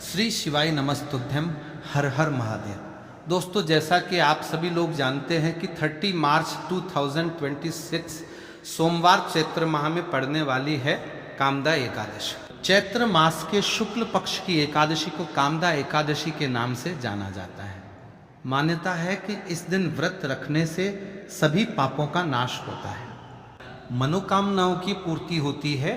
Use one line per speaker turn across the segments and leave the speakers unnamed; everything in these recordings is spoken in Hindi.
श्री शिवाय नमस्तुभ्यम, हर हर महादेव। दोस्तों, जैसा कि आप सभी लोग जानते हैं कि 30 मार्च 2026 सोमवार चैत्र माह में पड़ने वाली है कामदा एकादशी। चैत्र मास के शुक्ल पक्ष की एकादशी को कामदा एकादशी के नाम से जाना जाता है। मान्यता है कि इस दिन व्रत रखने से सभी पापों का नाश होता है, मनोकामनाओं की पूर्ति होती है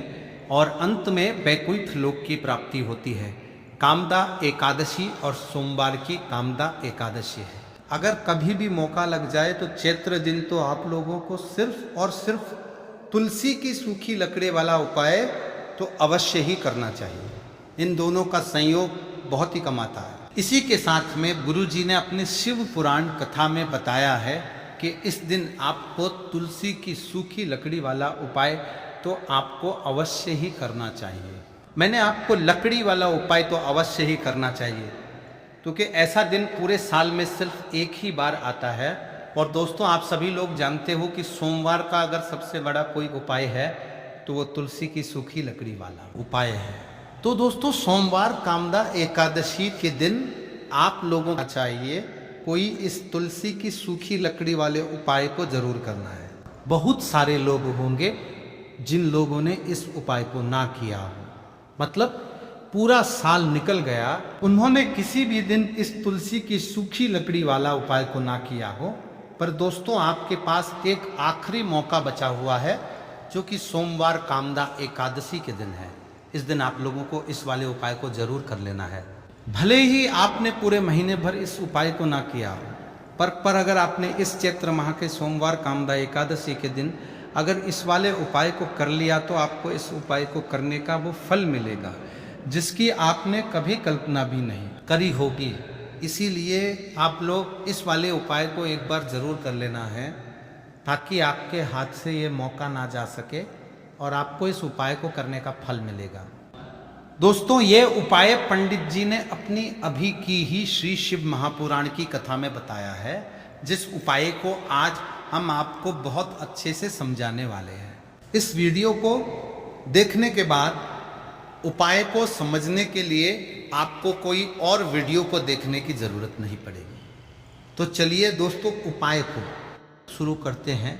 और अंत में वैकुंठ लोक की प्राप्ति होती है। कामदा एकादशी और सोमवार की कामदा एकादशी है। अगर कभी भी मौका लग जाए तो चैत्र दिन तो आप लोगों को सिर्फ और सिर्फ तुलसी की सूखी लकड़ी वाला उपाय तो अवश्य ही करना चाहिए। इन दोनों का संयोग बहुत ही कमाता है। इसी के साथ में गुरुजी ने अपने शिव पुराण कथा में बताया है कि इस दिन आपको तुलसी की सूखी लकड़ी वाला उपाय तो आपको अवश्य ही करना चाहिए। मैंने आपको लकड़ी वाला उपाय तो अवश्य ही करना चाहिए, क्योंकि ऐसा दिन पूरे साल में सिर्फ एक ही बार आता है। और दोस्तों, आप सभी लोग जानते हो कि सोमवार का अगर सबसे बड़ा कोई उपाय है तो वो तुलसी की सूखी लकड़ी वाला उपाय है। तो दोस्तों, सोमवार कामदा एकादशी के दिन आप लोगों को चाहिए कोई इस तुलसी की सूखी लकड़ी वाले उपाय को जरूर करना है। बहुत सारे लोग होंगे जिन लोगों ने इस उपाय को ना किया हो, मतलब पूरा साल निकल गया, उन्होंने किसी भी दिन इस तुलसी की सूखी लकड़ी वाला उपाय को ना किया हो। पर दोस्तों, आपके पास एक आखिरी मौका बचा हुआ है, जो कि सोमवार कामदा एकादशी के दिन है। इस दिन आप लोगों को इस वाले उपाय को जरूर कर लेना है। भले ही आपने पूरे महीने भर इस उपाय को ना किया हो, पर अगर आपने इस चैत्र माह के सोमवार कामदा एकादशी के दिन अगर इस वाले उपाय को कर लिया तो आपको इस उपाय को करने का वो फल मिलेगा जिसकी आपने कभी कल्पना भी नहीं करी होगी। इसीलिए आप लोग इस वाले उपाय को एक बार जरूर कर लेना है, ताकि आपके हाथ से ये मौका ना जा सके और आपको इस उपाय को करने का फल मिलेगा। दोस्तों, ये उपाय पंडित जी ने अपनी अभी की ही श्री शिव महापुराण की कथा में बताया है, जिस उपाय को आज हम आपको बहुत अच्छे से समझाने वाले हैं। इस वीडियो को देखने के बाद उपाय को समझने के लिए आपको कोई और वीडियो को देखने की ज़रूरत नहीं पड़ेगी। तो चलिए दोस्तों, उपाय को शुरू करते हैं।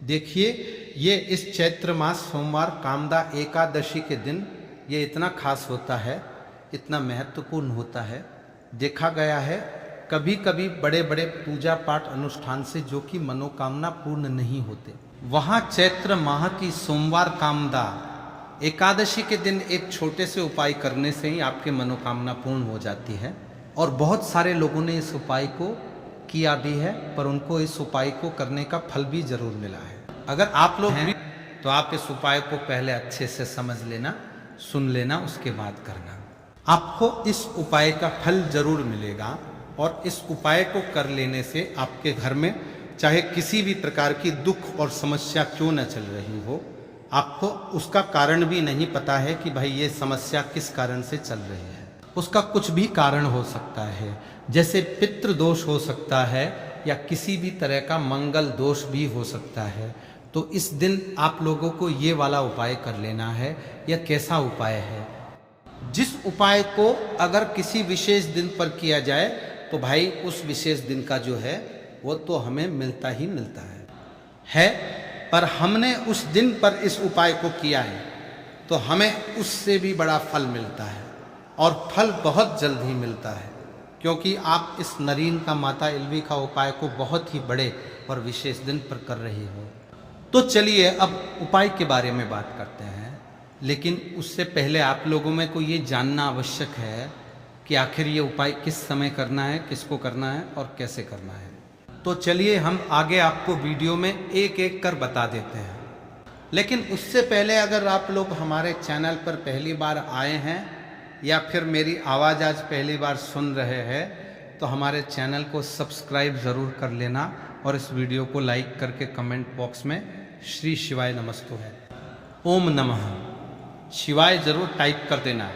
देखिए, ये इस चैत्र मास सोमवार कामदा एकादशी के दिन ये इतना खास होता है, इतना महत्वपूर्ण होता है। देखा गया है कभी कभी बड़े बड़े पूजा पाठ अनुष्ठान से जो कि मनोकामना पूर्ण नहीं होते, वहाँ चैत्र माह की सोमवार कामदा एकादशी के दिन एक छोटे से उपाय करने से ही आपकी मनोकामना पूर्ण हो जाती है। और बहुत सारे लोगों ने इस उपाय को किया भी है, पर उनको इस उपाय को करने का फल भी जरूर मिला है। अगर आप लोग हैं तो आप इस उपाय को पहले अच्छे से समझ लेना, सुन लेना, उसके बाद करना। आपको इस उपाय का फल जरूर मिलेगा। और इस उपाय को कर लेने से आपके घर में चाहे किसी भी प्रकार की दुख और समस्या क्यों न चल रही हो, आपको उसका कारण भी नहीं पता है कि भाई ये समस्या किस कारण से चल रही है। उसका कुछ भी कारण हो सकता है, जैसे पितृ दोष हो सकता है या किसी भी तरह का मंगल दोष भी हो सकता है। तो इस दिन आप लोगों को ये वाला उपाय कर लेना है। यह कैसा उपाय है? जिस उपाय को अगर किसी विशेष दिन पर किया जाए तो भाई उस विशेष दिन का जो है वो तो हमें मिलता ही मिलता है। पर हमने उस दिन पर इस उपाय को किया है तो हमें उससे भी बड़ा फल मिलता है, और फल बहुत जल्द ही मिलता है, क्योंकि आप इस नरीन का माता इल्वी का उपाय को बहुत ही बड़े और विशेष दिन पर कर रही हो। तो चलिए अब उपाय के बारे में बात करते हैं। लेकिन उससे पहले आप लोगों में को ये जानना आवश्यक है कि आखिर ये उपाय किस समय करना है, किसको करना है और कैसे करना है। तो चलिए हम आगे आपको वीडियो में एक एक कर बता देते हैं। लेकिन उससे पहले अगर आप लोग हमारे चैनल पर पहली बार आए हैं या फिर मेरी आवाज़ आज पहली बार सुन रहे हैं, तो हमारे चैनल को सब्सक्राइब ज़रूर कर लेना और इस वीडियो को लाइक करके कमेंट बॉक्स में श्री शिवाय नमस्तु है, ओम नमः शिवाय ज़रूर टाइप कर देना।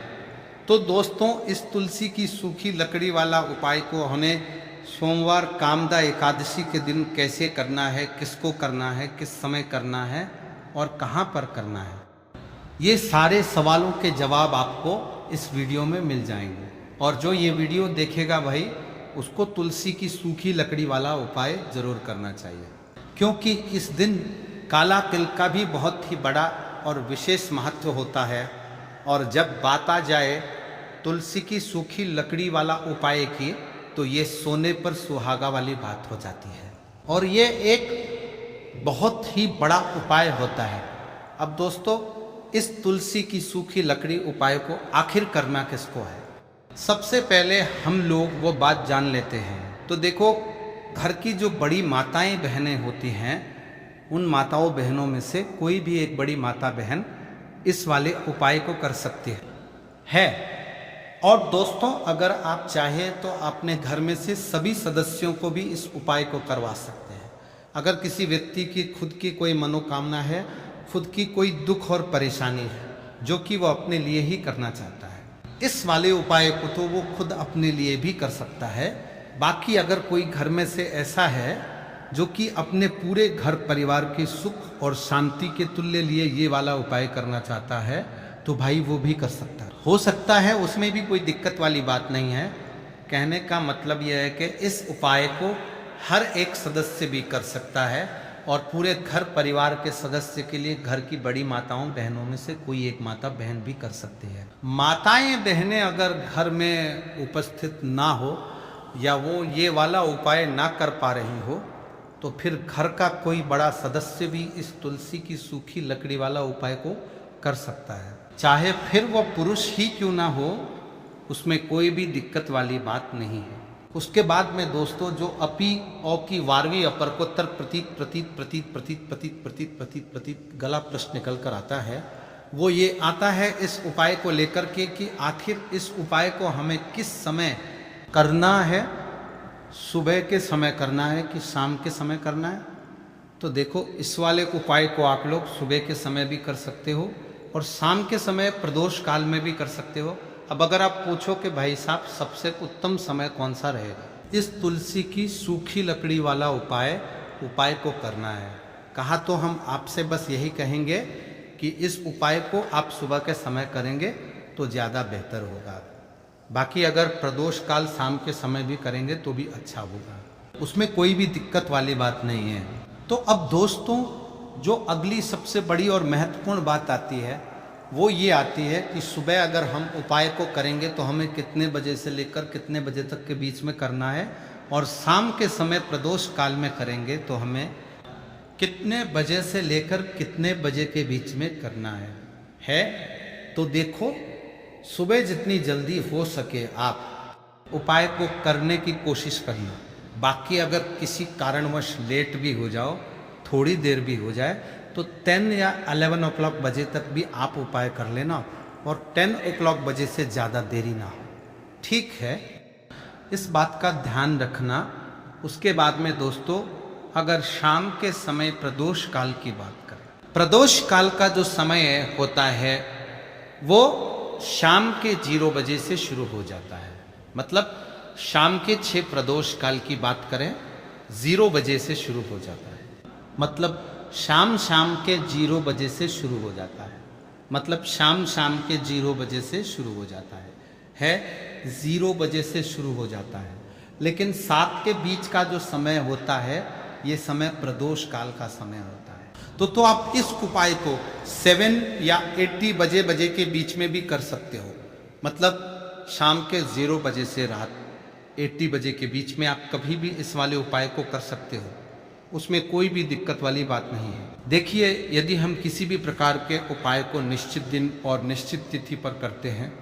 तो दोस्तों, इस तुलसी की सूखी लकड़ी वाला उपाय को हमें सोमवार कामदा एकादशी के दिन कैसे करना है, किसको करना है, किस समय करना है और कहाँ पर करना है, ये सारे सवालों के जवाब आपको इस वीडियो में मिल जाएंगे। और जो ये वीडियो देखेगा भाई, उसको तुलसी की सूखी लकड़ी वाला उपाय जरूर करना चाहिए, क्योंकि इस दिन काला तिल का भी बहुत ही बड़ा और विशेष महत्व होता है। और जब बात आ जाए तुलसी की सूखी लकड़ी वाला उपाय की, तो ये सोने पर सुहागा वाली बात हो जाती है और ये एक बहुत ही बड़ा उपाय होता है। अब दोस्तों, इस तुलसी की सूखी लकड़ी उपाय को आखिर करना किसको है? सबसे पहले हम लोग वो बात जान लेते हैं। तो देखो, घर की जो बड़ी माताएं बहनें होती हैं, उन माताओं बहनों में से कोई भी एक बड़ी माता बहन इस वाले उपाय को कर सकती है। और दोस्तों, अगर आप चाहें तो अपने घर में से सभी सदस्यों को भी इस उपाय को करवा सकते हैं। अगर किसी व्यक्ति की खुद की कोई मनोकामना है, खुद की कोई दुख और परेशानी है जो कि वो अपने लिए ही करना चाहता है, इस वाले उपाय को तो वो खुद अपने लिए भी कर सकता है। बाकी अगर कोई घर में से ऐसा है जो कि अपने पूरे घर परिवार के सुख और शांति के तुल्य लिए ये वाला उपाय करना चाहता है, तो भाई वो भी कर सकता है। हो सकता है, उसमें भी कोई दिक्कत वाली बात नहीं है। कहने का मतलब यह है कि इस उपाय को हर एक सदस्य भी कर सकता है और पूरे घर परिवार के सदस्य के लिए घर की बड़ी माताओं बहनों में से कोई एक माता बहन भी कर सकती है। माताएं बहनें अगर घर में उपस्थित ना हो या वो ये वाला उपाय ना कर पा रही हो, तो फिर घर का कोई बड़ा सदस्य भी इस तुलसी की सूखी लकड़ी वाला उपाय को कर सकता है। चाहे फिर वो पुरुष ही क्यों ना हो, उसमें कोई भी दिक्कत वाली बात नहीं है। उसके बाद में दोस्तों, जो अपी औ की वारवी अपर को तर प्रतीत प्रतीत प्रतीत प्रतीत प्रतीत प्रतीत प्रतीत प्रतीत गला प्रश्न निकल कर आता है, वो ये आता है इस उपाय को लेकर के कि आखिर इस उपाय को हमें किस समय करना है। सुबह के समय करना है कि शाम के समय करना है? तो देखो, इस वाले उपाय को आप लोग सुबह के समय भी कर सकते हो और शाम के समय प्रदोष काल में भी कर सकते हो। अब अगर आप पूछो कि भाई साहब सबसे उत्तम समय कौन सा रहेगा इस तुलसी की सूखी लकड़ी वाला उपाय को करना है, कहा तो हम आपसे बस यही कहेंगे कि इस उपाय को आप सुबह के समय करेंगे तो ज़्यादा बेहतर होगा। बाकी अगर प्रदोष काल शाम के समय भी करेंगे तो भी अच्छा होगा, उसमें कोई भी दिक्कत वाली बात नहीं है। तो अब दोस्तों, जो अगली सबसे बड़ी और महत्वपूर्ण बात आती है वो ये आती है कि सुबह अगर हम उपाय को करेंगे तो हमें कितने बजे से लेकर कितने बजे तक के बीच में करना है, और शाम के समय प्रदोष काल में करेंगे तो हमें कितने बजे से लेकर कितने बजे के बीच में करना है। तो देखो, सुबह जितनी जल्दी हो सके आप उपाय को करने की कोशिश करना। बाकी अगर किसी कारणवश लेट भी हो जाओ, थोड़ी देर भी हो जाए, तो 10 या 11 o'clock बजे तक भी आप उपाय कर लेना और 10 o'clock बजे से ज़्यादा देरी ना हो, ठीक है? इस बात का ध्यान रखना। उसके बाद में दोस्तों, अगर शाम के समय प्रदोष काल की बात करें, प्रदोष काल का जो समय होता है वो शाम के 0 बजे से शुरू हो जाता है। मतलब शाम के 6 प्रदोष काल की बात करें, 0 बजे से शुरू हो जाता है। मतलब शाम के 0 बजे से शुरू हो जाता है। मतलब शाम के 0 बजे से शुरू हो जाता है 0 बजे से शुरू हो जाता है। लेकिन 7 के बीच का जो समय होता है, ये समय प्रदोष काल का समय होता है। तो आप इस उपाय को 7 या 80 बजे के बीच में भी कर सकते हो। मतलब शाम के 0 बजे से रात 80 बजे के बीच में आप कभी भी इस वाले उपाय को कर सकते हो, उसमें कोई भी दिक्कत वाली बात नहीं है। देखिए, यदि हम किसी भी प्रकार के उपाय को निश्चित दिन और निश्चित तिथि पर करते हैं,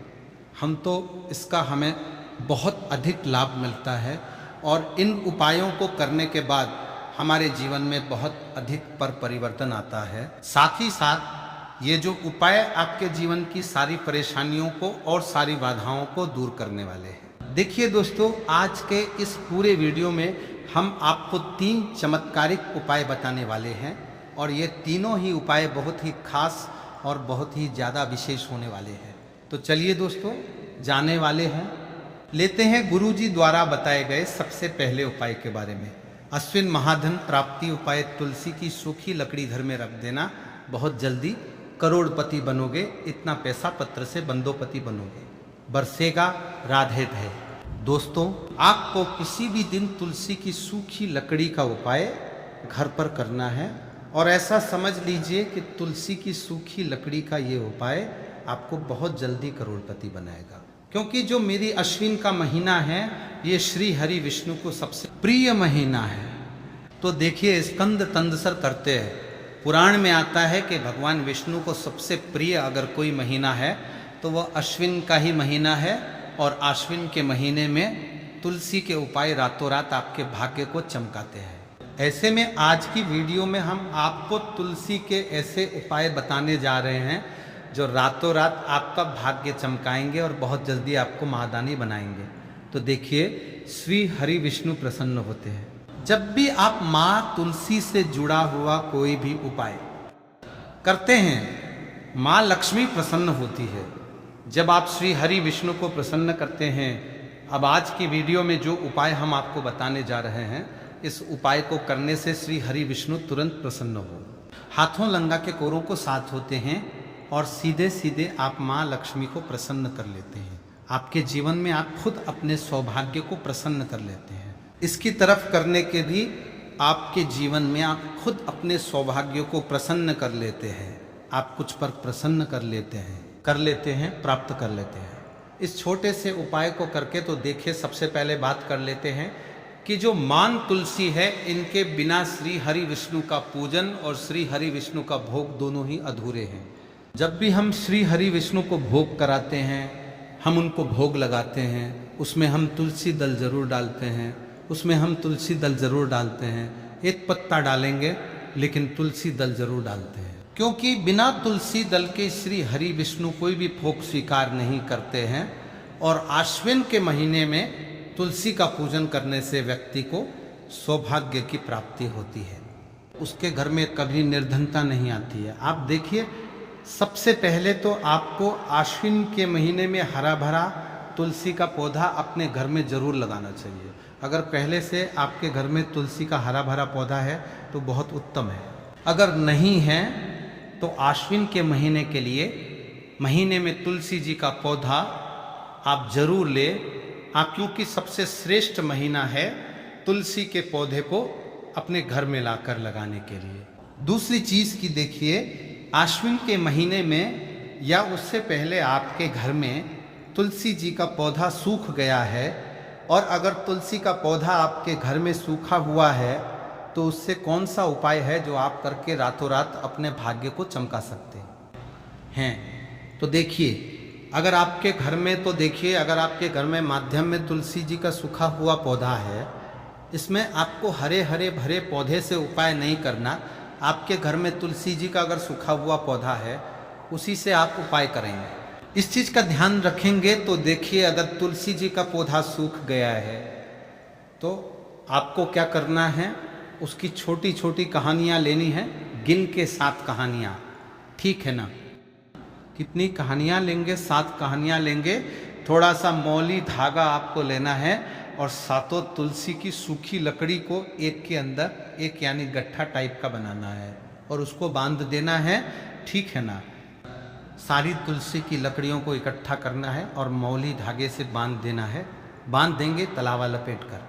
हम तो इसका हमें बहुत अधिक लाभ मिलता है और इन उपायों को करने के बाद हमारे जीवन में बहुत अधिक परिवर्तन आता है। साथ ही साथ ये जो उपाय आपके जीवन की सारी परेशानियों को और सारी बाधाओं को दूर करने वाले हैं। देखिए दोस्तों, आज के इस पूरे वीडियो में हम आपको 3 चमत्कारिक उपाय बताने वाले हैं और ये तीनों ही उपाय बहुत ही खास और बहुत ही ज़्यादा विशेष होने वाले हैं। तो चलिए दोस्तों, जाने वाले हैं, लेते हैं गुरुजी द्वारा बताए गए सबसे पहले उपाय के बारे में। अश्विन महाधन प्राप्ति उपाय, तुलसी की सूखी लकड़ी घर में रख देना, बहुत जल्दी करोड़पति बनोगे, इतना पैसा पत्र से बंदोपति बनोगे। बरसेगा राधे भय। दोस्तों, आपको किसी भी दिन तुलसी की सूखी लकड़ी का उपाय घर पर करना है और ऐसा समझ लीजिए कि तुलसी की सूखी लकड़ी का ये उपाय आपको बहुत जल्दी करोड़पति बनाएगा। क्योंकि जो मेरी अश्विन का महीना है ये श्री हरि विष्णु को सबसे प्रिय महीना है। तो देखिए, स्कंद तंदसर करते हैं, पुराण में आता है कि भगवान विष्णु को सबसे प्रिय अगर कोई महीना है तो वह अश्विन का ही महीना है। और आश्विन के महीने में तुलसी के उपाय रातों रात आपके भाग्य को चमकाते हैं। ऐसे में आज की वीडियो में हम आपको तुलसी के ऐसे उपाय बताने जा रहे हैं जो रातों रात आपका भाग्य चमकाएंगे और बहुत जल्दी आपको महादानी बनाएंगे। तो देखिए, श्री हरि विष्णु प्रसन्न होते हैं जब भी आप माँ तुलसी से जुड़ा हुआ कोई भी उपाय करते हैं। माँ लक्ष्मी प्रसन्न होती है जब आप श्री हरि विष्णु को प्रसन्न करते हैं। अब आज की वीडियो में जो उपाय हम आपको बताने जा रहे हैं, इस उपाय को करने से श्री हरि विष्णु तुरंत प्रसन्न हो। हाथों लंगा के कोरों को साथ होते हैं और सीधे सीधे आप माँ लक्ष्मी को प्रसन्न कर लेते हैं। आपके जीवन में आप खुद अपने सौभाग्य को प्रसन्न कर लेते हैं। इसकी तरफ करने के भी आपके जीवन में आप खुद अपने सौभाग्य को प्रसन्न कर लेते हैं। आप कुछ पर प्रसन्न कर लेते हैं, प्राप्त कर लेते हैं। इस छोटे से उपाय को करके तो देखिए, सबसे पहले बात कर लेते हैं कि जो मान तुलसी है, इनके बिना श्री हरि विष्णु का पूजन और श्री हरि विष्णु का भोग दोनों ही अधूरे हैं। जब भी हम श्री हरि विष्णु को भोग कराते हैं, हम उनको भोग लगाते हैं, उसमें हम तुलसी दल जरूर डालते हैं। एक पत्ता डालेंगे लेकिन तुलसी दल जरूर डालते हैं, क्योंकि बिना तुलसी दल के श्री हरि विष्णु कोई भी भोग स्वीकार नहीं करते हैं। और आश्विन के महीने में तुलसी का पूजन करने से व्यक्ति को सौभाग्य की प्राप्ति होती है, उसके घर में कभी निर्धनता नहीं आती है। आप देखिए, सबसे पहले तो आपको आश्विन के महीने में हरा भरा तुलसी का पौधा अपने घर में जरूर लगाना चाहिए। अगर पहले से आपके घर में तुलसी का हरा भरा पौधा है तो बहुत उत्तम है। अगर नहीं है तो आश्विन के महीने के लिए महीने में तुलसी जी का पौधा आप जरूर ले। आप, क्योंकि सबसे श्रेष्ठ महीना है तुलसी के पौधे को अपने घर में लाकर लगाने के लिए। दूसरी चीज की देखिए, आश्विन के महीने में या उससे पहले आपके घर में तुलसी जी का पौधा सूख गया है, और अगर तुलसी का पौधा आपके घर में सूखा हुआ है तो उससे कौन सा उपाय है जो आप करके रातों रात अपने भाग्य को चमका सकते हैं। तो देखिए, अगर आपके घर में माध्यम में तुलसी जी का सूखा हुआ पौधा है, इसमें आपको हरे हरे भरे पौधे से उपाय नहीं करना। आपके घर में तुलसी जी का अगर सूखा हुआ पौधा है, उसी से आप उपाय करेंगे। इस चीज का ध्यान रखेंगे तो देखिए, अगर तुलसी जी का पौधा सूख गया है तो आपको क्या करना है, उसकी छोटी छोटी कहानियां लेनी है, गिन के 7 कहानियां, ठीक है ना। कितनी कहानियां लेंगे? 7 कहानियां लेंगे। थोड़ा सा मौली धागा आपको लेना है और 7 तुलसी की सूखी लकड़ी को एक के अंदर एक, यानी गट्ठा टाइप का बनाना है और उसको बांध देना है, ठीक है ना। सारी तुलसी की लकड़ियों को इकट्ठा करना है और मौली धागे से बांध देना है। बांध देंगे तलावा लपेट कर।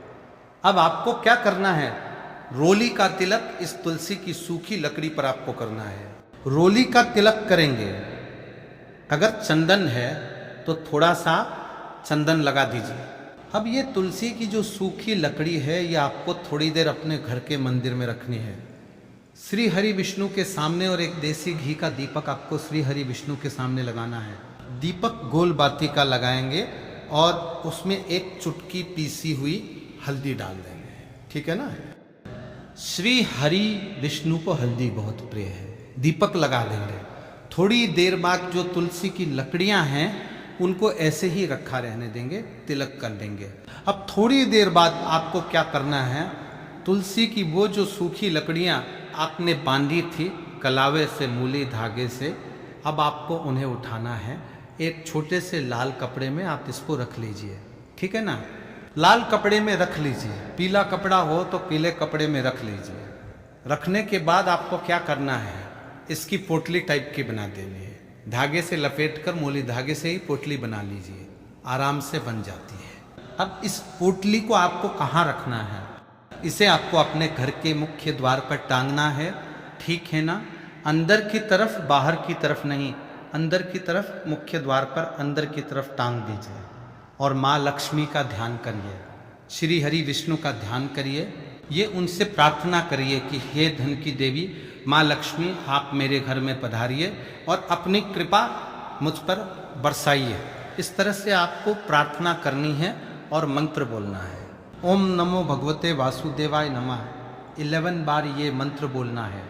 अब आपको क्या करना है, रोली का तिलक इस तुलसी की सूखी लकड़ी पर आपको करना है। रोली का तिलक करेंगे। अगर चंदन है तो थोड़ा सा चंदन लगा दीजिए। अब ये तुलसी की जो सूखी लकड़ी है, ये आपको थोड़ी देर अपने घर के मंदिर में रखनी है, श्री हरि विष्णु के सामने। और एक देसी घी का दीपक आपको श्री हरि विष्णु के सामने लगाना है। दीपक गोल बाती का लगाएंगे और उसमें एक चुटकी पीसी हुई हल्दी डाल देंगे, ठीक है ना। श्री हरि विष्णु को हल्दी बहुत प्रिय है। दीपक लगा देंगे। थोड़ी देर बाद जो तुलसी की लकड़ियां हैं उनको ऐसे ही रखा रहने देंगे, तिलक कर देंगे। अब थोड़ी देर बाद आपको क्या करना है, तुलसी की वो जो सूखी लकड़ियां आपने बांधी थी कलावे से, मूली धागे से, अब आपको उन्हें उठाना है। एक छोटे से लाल कपड़े में आप इसको रख लीजिए, ठीक है ना। लाल कपड़े में रख लीजिए, पीला कपड़ा हो तो पीले कपड़े में रख लीजिए। रखने के बाद आपको क्या करना है, इसकी पोटली टाइप की बना देनी है। धागे से लपेटकर, मूली धागे से ही पोटली बना लीजिए, आराम से बन जाती है। अब इस पोटली को आपको कहाँ रखना है? इसे आपको अपने घर के मुख्य द्वार पर टांगना है, ठीक है ना? अंदर की तरफ, बाहर की तरफ नहीं, अंदर की तरफ, मुख्य द्वार पर अंदर की तरफ टांग दीजिए और माँ लक्ष्मी का ध्यान करिए, श्री हरि विष्णु का ध्यान करिए। ये उनसे प्रार्थना करिए कि हे धन की देवी माँ लक्ष्मी, आप मेरे घर में पधारिए और अपनी कृपा मुझ पर बरसाइए। इस तरह से आपको प्रार्थना करनी है और मंत्र बोलना है। ओम नमो भगवते वासुदेवाय नमः 11 बार ये मंत्र बोलना है।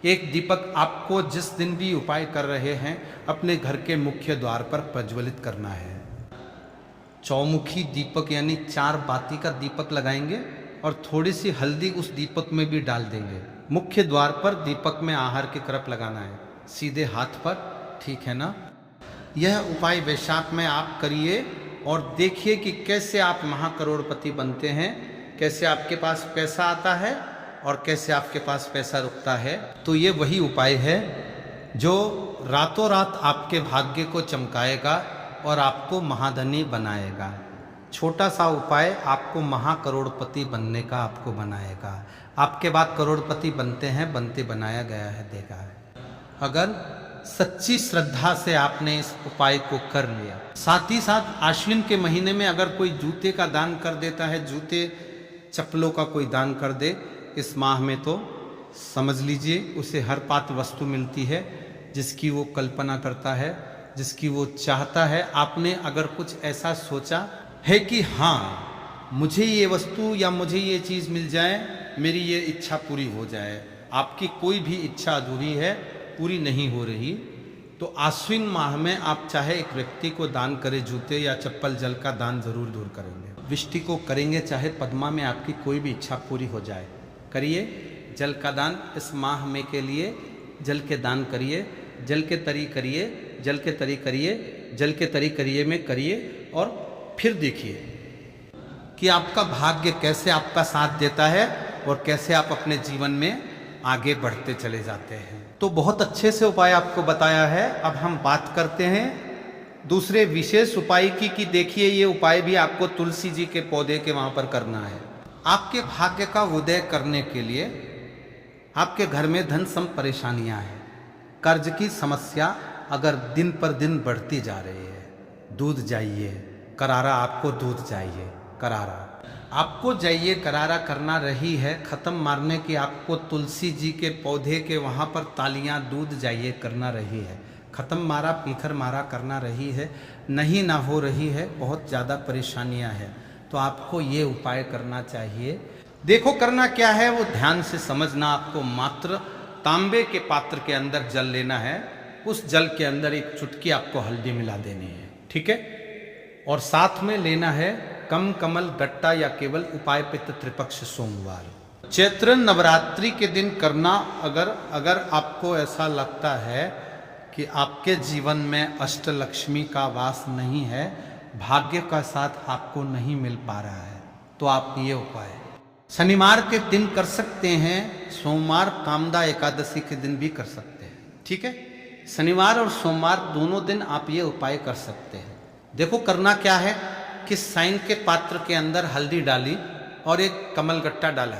एक दीपक आपको जिस दिन भी उपाय कर रहे हैं अपने घर के मुख्य द्वार पर प्रज्वलित करना है। चौमुखी दीपक यानी 4 बाती का दीपक लगाएंगे और थोड़ी सी हल्दी उस दीपक में भी डाल देंगे। मुख्य द्वार पर दीपक में आहार की तरफ लगाना है, सीधे हाथ पर, ठीक है ना? यह उपाय वैशाख में आप करिए और देखिए कि कैसे आप महाकरोड़पति बनते हैं, कैसे आपके पास पैसा आता है और कैसे आपके पास पैसा रुकता है। तो ये वही उपाय है जो रातों रात आपके भाग्य को चमकाएगा और आपको महाधनी बनाएगा। छोटा सा उपाय आपको महाकरोड़पति बनने का आपको बनाएगा। आपके बाद करोड़पति बनते हैं, बनते बनाया गया है, देखा है। अगर सच्ची श्रद्धा से आपने इस उपाय को कर लिया, साथ ही साथ आश्विन के महीने में अगर कोई जूते का दान कर देता है, जूते चप्पलों का कोई दान कर दे इस माह में, तो समझ लीजिए उसे हर पात्र वस्तु मिलती है जिसकी वो कल्पना करता है, जिसकी वो चाहता है। आपने अगर कुछ ऐसा सोचा है कि हाँ मुझे ये वस्तु या मुझे ये चीज़ मिल जाए, मेरी ये इच्छा पूरी हो जाए, आपकी कोई भी इच्छा अधूरी है, पूरी नहीं हो रही, तो आश्विन माह में आप चाहे एक व्यक्ति को दान करें, जूते या चप्पल, जल का दान जरूर दूर करेंगे। विष्टि को करेंगे, चाहे पद्मा में आपकी कोई भी इच्छा पूरी हो जाए, करिए जल का दान। इस माह में के लिए जल के दान करिए, जल के तरी करिए, जल के तरी करिए, जल के तरी करिए में करिए और फिर देखिए कि आपका भाग्य कैसे आपका साथ देता है और कैसे आप अपने जीवन में आगे बढ़ते चले जाते हैं। तो बहुत अच्छे से उपाय आपको बताया है। अब हम बात करते हैं दूसरे विशेष उपाय की कि देखिए ये उपाय भी आपको तुलसी जी के पौधे के वहाँ पर करना है। आपके भाग्य का उदय करने के लिए आपके घर में धन सम परेशानियाँ हैं, कर्ज की समस्या अगर दिन पर दिन बढ़ती जा रही है, दूध जाइए करारा, आपको दूध चाहिए करारा, आपको जाइए करारा करना रही है, ख़त्म मारने की आपको तुलसी जी के पौधे के वहाँ पर तालियाँ दूध जाइए करना रही है, ख़त्म मारा पीखर मारा करना रही है, नहीं ना हो रही है, बहुत ज़्यादा परेशानियाँ हैं, तो आपको ये उपाय करना चाहिए। देखो करना क्या है वो ध्यान से समझना। आपको मात्र तांबे के पात्र के अंदर जल लेना है, उस जल के अंदर एक चुटकी आपको हल्दी मिला देनी है, ठीक है? और साथ में लेना है कम कमल गट्टा या केवल उपाय पित्त त्रिपक्ष सोमवार। चैत्र नवरात्रि के दिन करना। अगर आपको ऐसा लगता है कि आपके जीवन में अष्टलक्ष्मी का वास नहीं है, भाग्य का साथ आपको नहीं मिल पा रहा है, तो आप ये उपाय शनिवार के दिन कर सकते हैं, सोमवार कामदा एकादशी के दिन भी कर सकते हैं, ठीक है? शनिवार और सोमवार दोनों दिन आप ये उपाय कर सकते हैं। देखो करना क्या है कि साइन के पात्र के अंदर हल्दी डाली और एक कमल गट्टा डाला।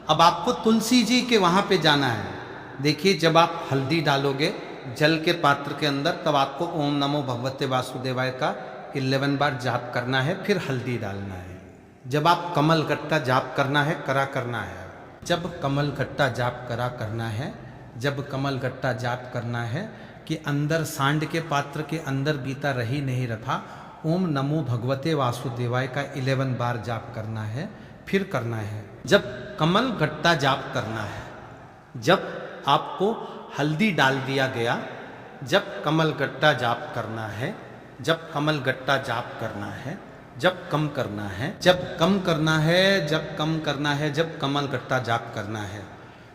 अब आपको तुलसी जी के वहाँ पे जाना है। देखिए जब आप हल्दी डालोगे जल के पात्र के अंदर, तब आपको ओम नमो भगवते वासुदेवाय का 11 बार जाप करना है, फिर हल्दी डालना है। जब आप कमल गट्टा जाप करना है, करा करना है, जब कमल गट्टा जाप करा करना है, जब कमल गट्टा जाप करना है कि अंदर सांड के पात्र के अंदर गीता रही नहीं रखा, ओम नमो भगवते वासुदेवाय का 11 बार जाप करना है, फिर करना है। जब कमल गट्टा जाप करना है, जब आपको हल्दी डाल दिया गया, जब कमल गट्टा जाप करना है, जब कमल गट्टा जाप करना है, जब कम करना है, जब कम करना है, जब कम करना है, जब कमल गट्टा जाप करना है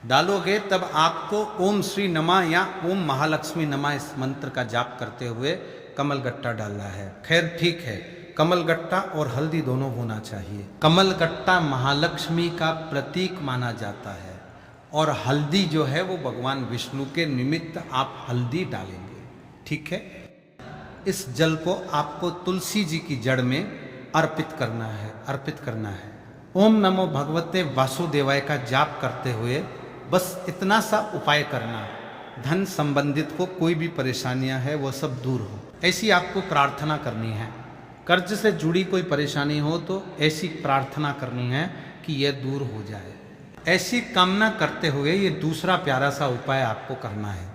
डालोगे, तब आपको ओम श्री नमः या ओम महालक्ष्मी नमः इस मंत्र का जाप करते हुए कमल गट्टा डालना है। खैर ठीक है, कमल गट्टा और हल्दी दोनों होना चाहिए। कमल गट्टा महालक्ष्मी का प्रतीक माना जाता है और हल्दी जो है वो भगवान विष्णु के निमित्त आप हल्दी डालेंगे, ठीक है? इस जल को आपको तुलसी जी की जड़ में अर्पित करना है। ओम नमो भगवते वासुदेवाय का जाप करते हुए बस इतना सा उपाय करना, धन संबंधित को कोई भी परेशानियां है वो सब दूर हो, ऐसी आपको प्रार्थना करनी है। कर्ज से जुड़ी कोई परेशानी हो तो ऐसी प्रार्थना करनी है कि यह दूर हो जाए। ऐसी कामना करते हुए ये दूसरा प्यारा सा उपाय आपको करना है।